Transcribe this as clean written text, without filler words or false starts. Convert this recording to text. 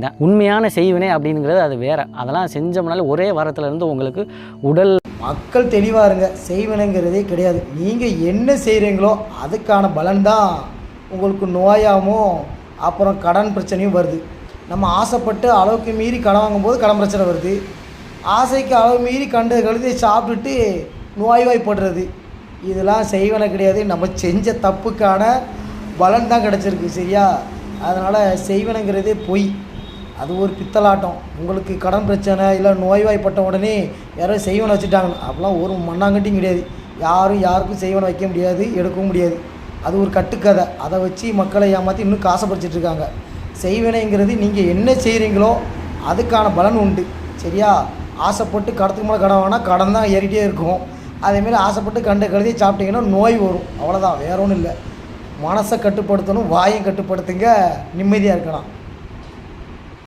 சொல்லியிருக்கேன். உண்மையான செய்வினை அப்படிங்கிறது அது வேறு. அதெல்லாம் செஞ்சோம்னாலே ஒரே வாரத்திலேருந்து உங்களுக்கு உடல் மக்கள் தெளிவாக இருங்க. செய்வினைங்கிறதே கிடையாது. நீங்கள் என்ன செய்கிறீங்களோ அதுக்கான பலன்தான் உங்களுக்கு நோயாமோ அப்புறம் கடன் பிரச்சனையும் வருது. நம்ம ஆசைப்பட்டு அளவுக்கு மீறி கடன் வாங்கும்போது கடன் பிரச்சனை வருது. ஆசைக்கு அளவு மீறி கண்டு கழுதி சாப்பிட்டுட்டு நோய்வாய்ப்படுறது, இதெல்லாம் செய்வன கிடையாது. நம்ம செஞ்ச தப்புக்கான பலன் தான் கிடச்சிருக்கு. சரியா? அதனால் செய்வனங்கிறதே பொய். அது ஒரு பித்தலாட்டம். உங்களுக்கு கடன் பிரச்சனை இல்லை நோய்வாய்ப்பட்ட உடனே யாரோ செய்வனை வச்சுட்டாங்க, அப்படிலாம் ஒரு மண்ணாங்கட்டியும் கிடையாது. யாரும் யாருக்கும் செய்வனை வைக்க முடியாது, எடுக்கவும் முடியாது. அது ஒரு கட்டுக்கதை. அதை வச்சு மக்களை ஏமாற்றி இன்னும் காசைப்படுத்திட்டுருக்காங்க. செய்வினைங்கிறது நீங்கள் என்ன செய்கிறீங்களோ அதுக்கான பலன் உண்டு. சரியா? ஆசைப்பட்டு கடத்துக்கு மேலே கடன் வாங்கினா கடன் தான் ஏறிட்டே இருக்கும். அதேமாரி ஆசைப்பட்டு கண்ட கழுதியை சாப்பிட்டீங்கன்னா நோய் வரும். அவ்வளோதான், வேற ஒன்றும் இல்லை. மனசை கட்டுப்படுத்தணும், வாயும் கட்டுப்படுத்துங்க, நிம்மதியாக இருக்கலாம்.